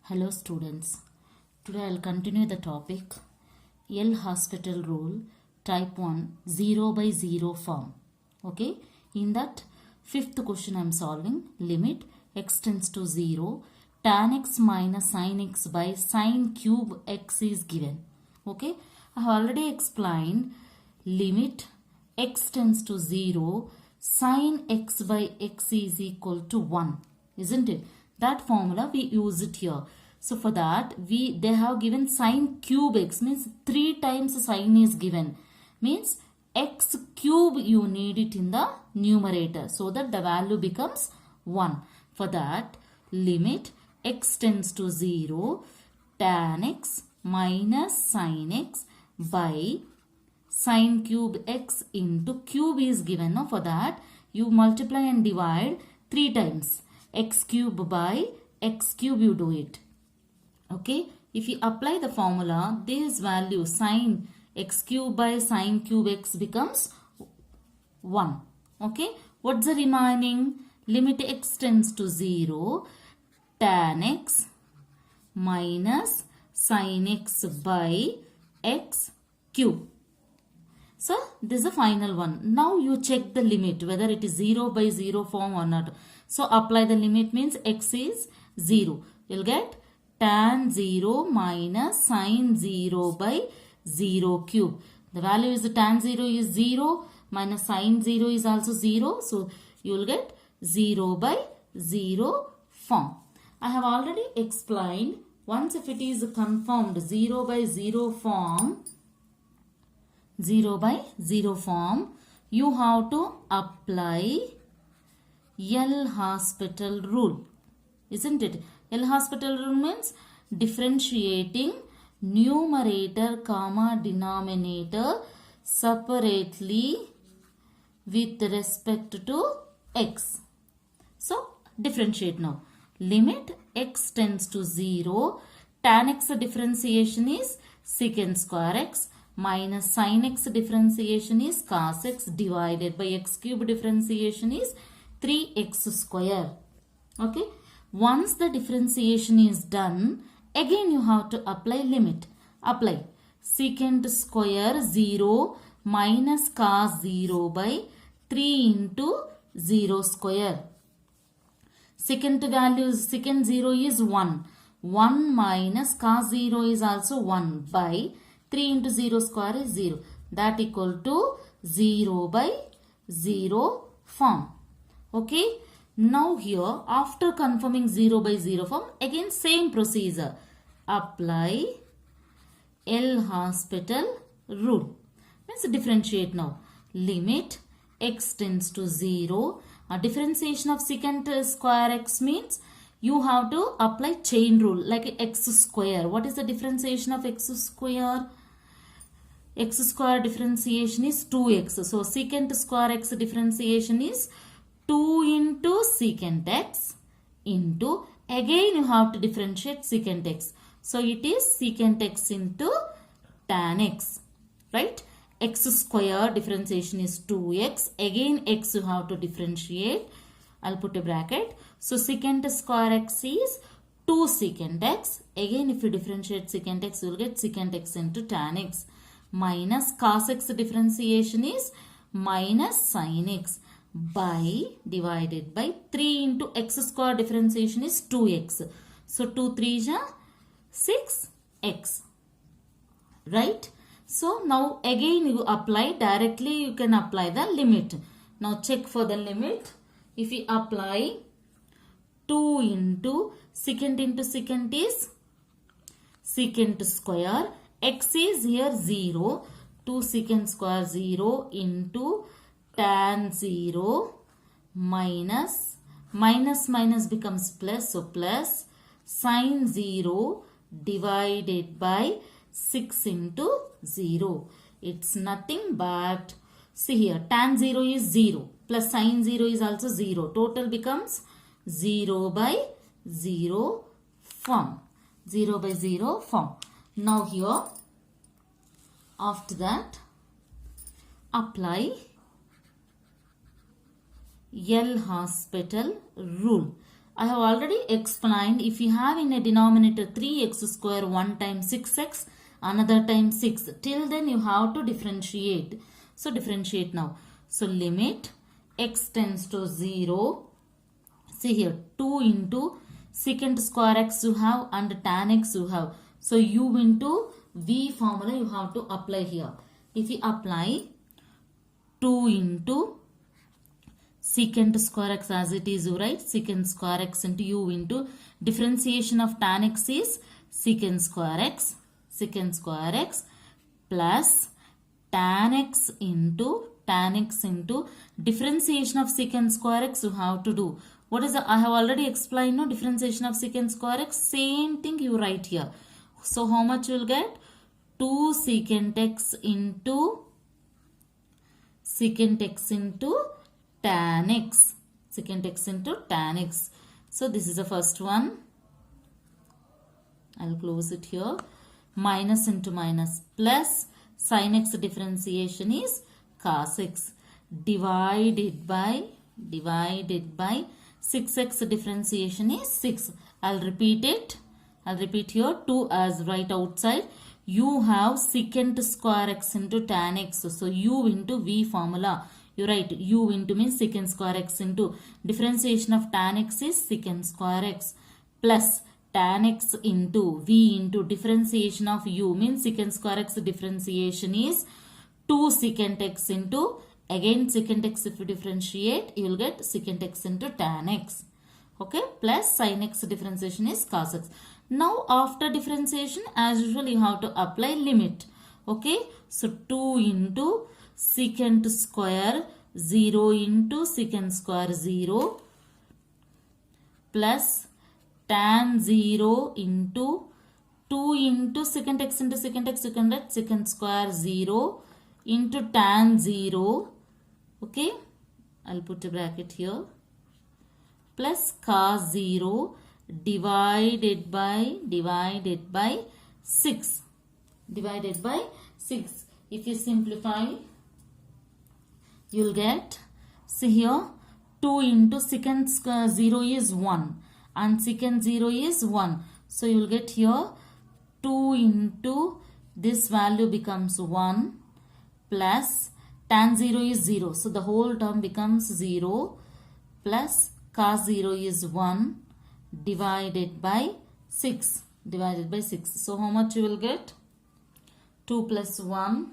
Hello students, today I will continue the topic L hospital rule type 1 0 by 0 form. Okay, in that fifth question I am solving limit x tends to 0 tan x minus sin x by sin cube x is given. Okay, I have already explained limit x tends to 0 sin x by x is equal to 1, isn't it? That formula we use it here. So for that they have given sin cube x, means 3 times sin is given, means x cube you need it in the numerator so that the value becomes 1. For that limit x tends to 0 tan x minus sin x by sin cube x into cube is given. Now for that you multiply and divide 3 times. X cube by x cube you do it. Okay, if you apply the formula, this value sin x cube by sin cube x becomes 1. Okay, what's the remaining? Limit x tends to 0 tan x minus sin x by x cube. So this is the final one. Now you check the limit whether it is 0 by 0 form or not. So apply the limit, means x is 0. You'll get tan 0 minus sin 0 by 0 cube. The value is tan 0 is 0 minus sin 0 is also 0. So you will get 0 by 0 form. I have already explained, once if it is confirmed 0 by 0 form, 0 by 0 form, you have to apply L hospital rule, isn't it? L hospital rule means differentiating numerator comma denominator separately with respect to x. So differentiate now. Limit x tends to 0 tan x differentiation is secant square x minus sin x differentiation is cos x divided by x cube differentiation is 3x square. Okay, once the differentiation is done, again you have to apply limit. Apply secant square 0 minus cos 0 by 3 into 0 square. Secant value, secant 0 is 1. 1 minus cos 0 is also 1 by 3 into 0 square is 0. That equal to 0 by 0 form. Okay. Now here after confirming 0 by 0 form, again same procedure. Apply L hospital rule. Means differentiate now. Limit x tends to 0. A differentiation of secant square x means you have to apply chain rule like x square. What is the differentiation of x square? X square differentiation is 2x. So secant square x differentiation is 2 into secant x into, again you have to differentiate secant x. So it is secant x into tan x, right? X square differentiation is 2x. Again x you have to differentiate. I'll put a bracket. So secant square x is 2 secant x. Again if you differentiate secant x, you will get secant x into tan x. Minus cos x differentiation is minus sin x by divided by 3 into x square differentiation is 2x. So 2 3 is 6x, right? So now again you apply directly, you can apply the limit. Now check for the limit. If you apply 2 into secant is secant square, x is here 0, 2 secant square 0 into tan 0 minus becomes plus, so plus sin 0 divided by 6 into 0. It's nothing but, see here, tan 0 is 0 plus sin 0 is also 0. Total becomes 0 by 0 form. 0 by 0 form. Now here, after that, apply L hospital rule. I have already explained, if you have in a denominator 3x square one time 6x, another time 6. Till then you have to differentiate. So differentiate now. So limit x tends to 0. See here, 2 into secant square x you have and tan x you have. So u into v formula you have to apply here. If you apply 2 into secant square x as it is, you write secant square x into u into differentiation of tan x is secant square x plus tan x into differentiation of secant square x you have to do. What is the, I have already explained, no, differentiation of secant square x, same thing you write here. So how much you will get? 2 secant x into tan x. Secant x into tan x. So this is the first one. I will close it here. Minus into minus plus sin x differentiation is cos x divided by 6x differentiation is 6. I'll repeat it. I'll repeat here 2 as right outside. You have secant square x into tan x. So u into v formula. You write u into means secant square x into differentiation of tan x is secant square x plus tan x into v into differentiation of u means secant square x differentiation is 2 secant x into again secant x. If you differentiate you will get secant x into tan x. Okay, plus sin x differentiation is cos x. Now after differentiation as usual you have to apply limit. Okay, so 2 into secant square 0 into secant square 0 plus tan 0 into 2 into secant x into secant x secant square 0 into tan 0. Okay, I'll put a bracket here plus cos 0 divided by 6. If you simplify you will get, see here, 2 into secant 0 is 1 and secant 0 is 1. So you will get here 2 into this value becomes 1 plus tan 0 is 0. So the whole term becomes 0 plus cos 0 is 1 divided by 6. So how much you will get? 2 plus 1,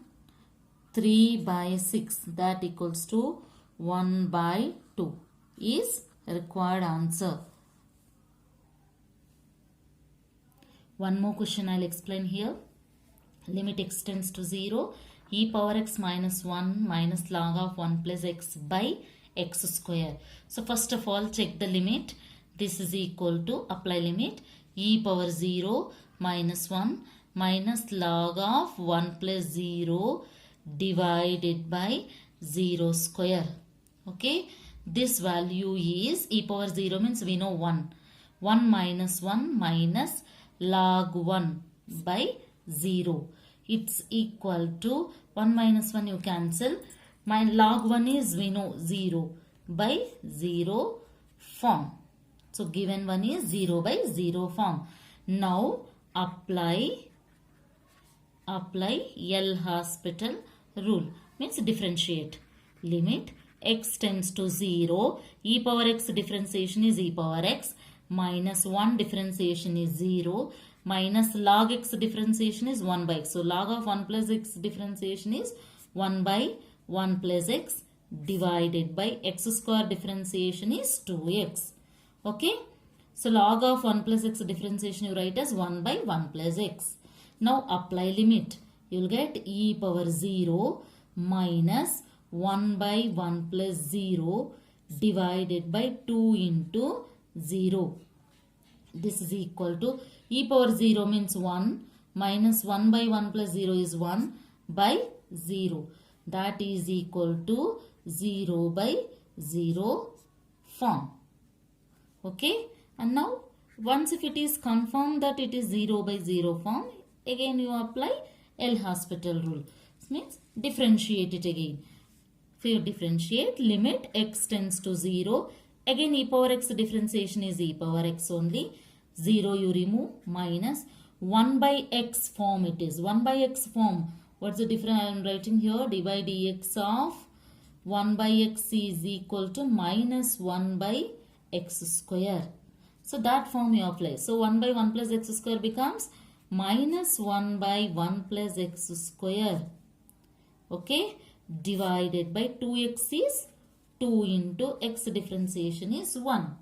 3 by 6, that equals to 1 by 2 is required answer. One more question I'll explain here. Limit x tends to 0, e power x minus 1 minus log of 1 plus x by x square. So first of all check the limit. This is equal to, apply limit, e power 0 minus 1 minus log of 1 plus 0 divided by 0 square. Okay, this value is e power 0 means we know 1. 1 minus 1 minus log 1 by 0. It's equal to 1 minus 1 you cancel. My log 1 is we know 0 by 0 form. So given one is 0 by 0 form. Now apply L'Hospital rule. Means differentiate. Limit x tends to 0. E power x differentiation is e power x. Minus 1 differentiation is 0. Minus log x differentiation is 1 by x. So log of 1 plus x differentiation is 1 by 1 plus x divided by x square differentiation is 2x. Okay. So log of 1 plus x differentiation you write as 1 by 1 plus x. Now apply limit. You will get e power 0 minus 1 by 1 plus 0 divided by 2 into 0. This is equal to e power 0 means 1 minus 1 by 1 plus 0 is 1 by 0. That is equal to 0 by 0 form. Okay, and now once if it is confirmed that it is 0 by 0 form, again you apply L'Hospital rule. This means differentiate it again. If you differentiate, limit x tends to 0, Again e power x differentiation is e power x only. 0 you remove, minus 1 by x form it is. 1 by x form. What's the difference I am writing here? dy dx of 1 by x is equal to minus 1 by x square. So that form you apply. So 1 by 1 plus x square becomes minus 1 by 1 plus x square. Okay. Divided by 2x is 2 into x differentiation is 1.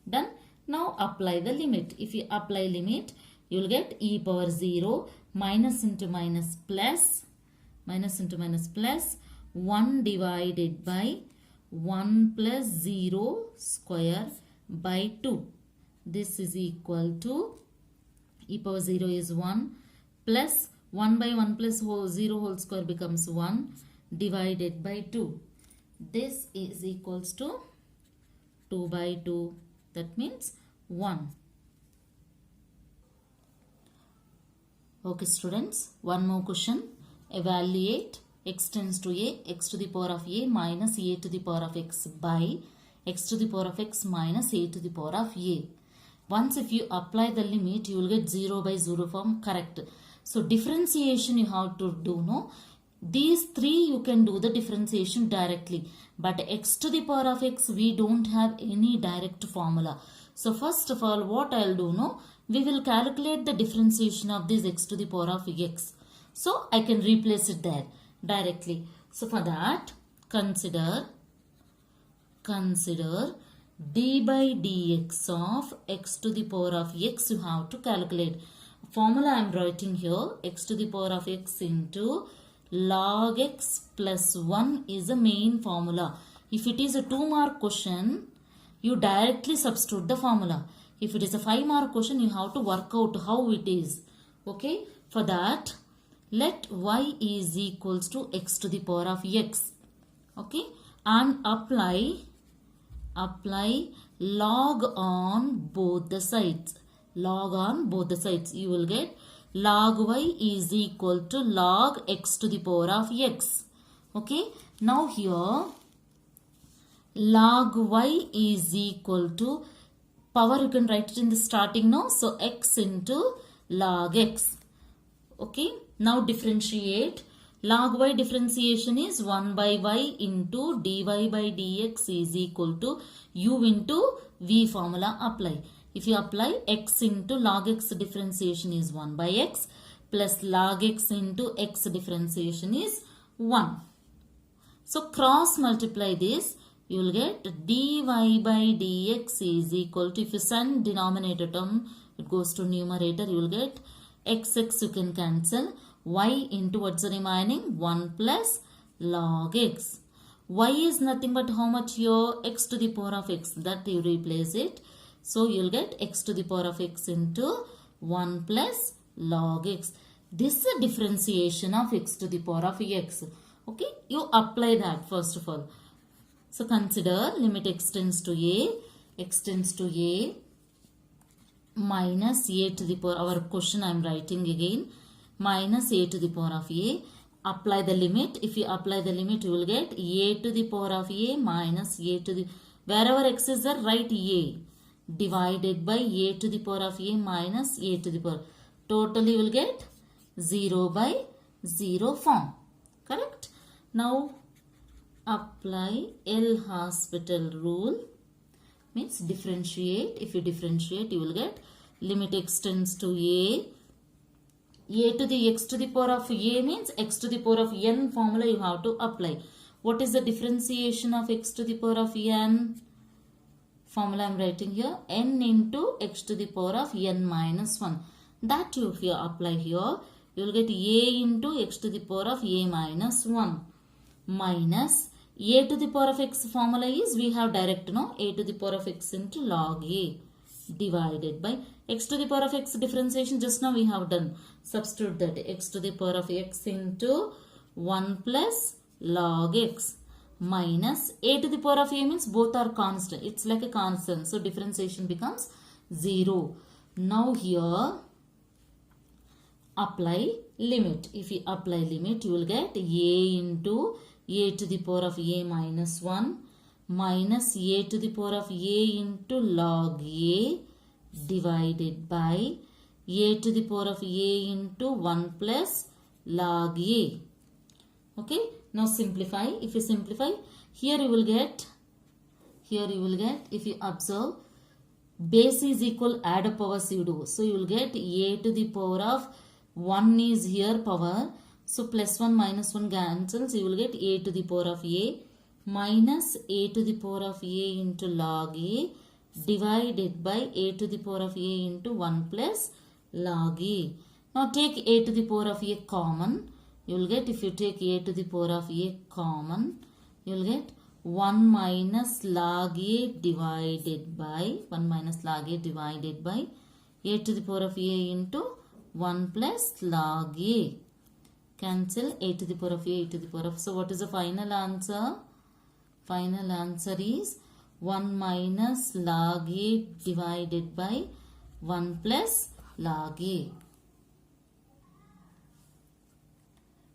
Done. Now apply the limit. If you apply limit, you will get e power 0 minus into minus plus 1 divided by 1 plus 0 square by 2. This is equal to e power 0 is 1 plus 1 by 1 plus 0 whole square becomes 1 divided by 2. This is equals to 2 by 2. That means 1. Okay students, one more question. Evaluate x tends to a, x to the power of a minus a to the power of x by x to the power of x minus a to the power of a. Once if you apply the limit, you will get 0 by 0 form, correct. So differentiation you have to do, no? These three you can do the differentiation directly. But x to the power of x, we don't have any direct formula. So first of all, what I'll do, no? We will calculate the differentiation of this x to the power of x. So I can replace it there directly. So for that, consider d by dx of x to the power of x you have to calculate. Formula I am writing here, x to the power of x into log x plus 1 is the main formula. If it is a 2-mark question, you directly substitute the formula. If it is a 5-mark question, you have to work out how it is. Okay, for that, let y is equals to x to the power of x. Okay, and apply log on both the sides. Log on both the sides. You will get log y is equal to log x to the power of x. Okay, now here log y is equal to power, you can write it in the starting now. So x into log x. Okay, now differentiate. Log y differentiation is 1 by y into dy by dx is equal to u into v formula apply. If you apply x into log x differentiation is 1 by x plus log x into x differentiation is 1. So cross multiply this, you will get dy by dx is equal to, if you send denominator term, it goes to numerator, you will get x you can cancel, y into what's the remaining, 1 plus log x. Y is nothing but how much here, x to the power of x, that you replace it. So you will get x to the power of x into 1 plus log x. This is a differentiation of x to the power of x. Okay, you apply that first of all. So consider limit x tends to a minus a to the power, our question I am writing again, minus a to the power of a. Apply the limit. If you apply the limit, you will get a to the power of a minus a to the, wherever x is there, write a, divided by a to the power of a minus a to the power. Totally you will get 0 by 0 form. Correct? Now apply L'Hospital rule. Means differentiate. If you differentiate, you will get limit x tends to a to the x to the power of a means x to the power of n formula you have to apply. What is the differentiation of x to the power of n? Formula I am writing here, n into x to the power of n minus 1. That if you apply here, you will get a into x to the power of a minus 1 minus a to the power of x formula is, we have direct, no, a to the power of x into log a divided by x to the power of x differentiation just now we have done. Substitute that x to the power of x into 1 plus log x minus a to the power of a means both are constant. It's like a constant. So differentiation becomes 0. Now here apply limit. If you apply limit, you will get a into a to the power of a minus 1 minus a to the power of a into log a divided by a to the power of a into 1 plus log a. Okay, now simplify. If you simplify, here you will get, if you observe, base is equal, add up powers you do. So you will get a to the power of 1 is here power. So plus 1 minus 1 cancels. You will get a to the power of a minus a to the power of a into log a divided by a to the power of a into 1 plus log a. Now take a to the power of a common. You will get, if you take a to the power of a common, you will get 1 minus log a divided by a to the power of a into 1 plus log a. Cancel a to the power of a to the power of. So what is the final answer? Final answer is 1 minus log a divided by 1 plus log a.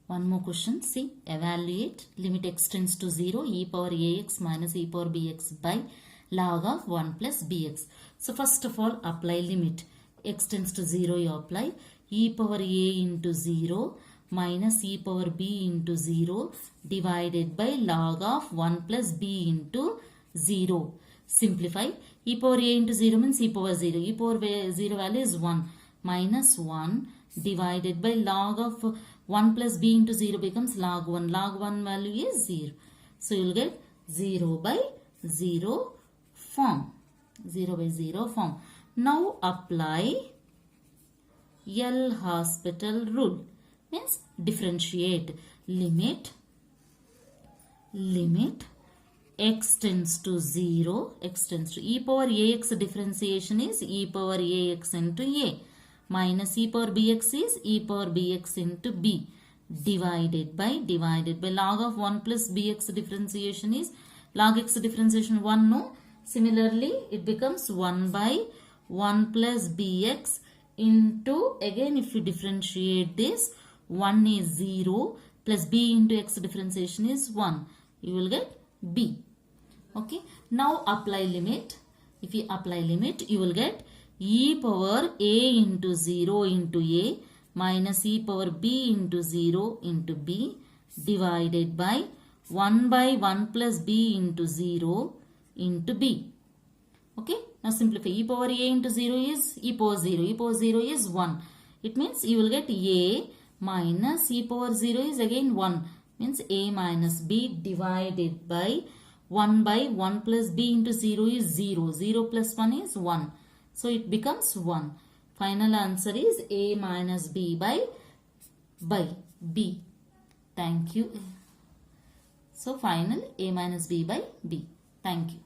One more question. See, evaluate. Limit x tends to 0, e power ax minus e power bx by log of 1 plus bx. So first of all, apply limit. X tends to 0, you apply. E power a into 0 minus e power b into 0 divided by log of 1 plus b into 0. Simplify. E power a into 0 means e power 0. E power 0 value is 1 minus 1 divided by log of 1 plus b into 0 becomes log 1. Log 1 value is 0. So you will get 0 by 0 form. 0 by 0 form. Now apply L'Hospital rule. Means differentiate. Limit x tends to 0. X tends to e power ax differentiation is e power ax into a. Minus e power bx is e power bx into b divided by log of 1 plus bx differentiation is log x differentiation 1, no? Similarly, it becomes 1 by 1 plus bx into, again if you differentiate this, 1 is 0 plus b into x differentiation is 1. You will get b. Okay. Now apply limit. If you apply limit, you will get e power a into 0 into a minus e power b into 0 into b divided by 1 plus b into 0 into b. Okay. Now simplify. E power a into 0 is e power 0. E power 0 is 1. It means you will get a minus e power 0 is again 1. Means a minus b divided by 1 plus b into 0 is 0. 0 plus 1 is 1. So it becomes 1. Final answer is a minus b by b. Thank you. So final a minus b by b. Thank you.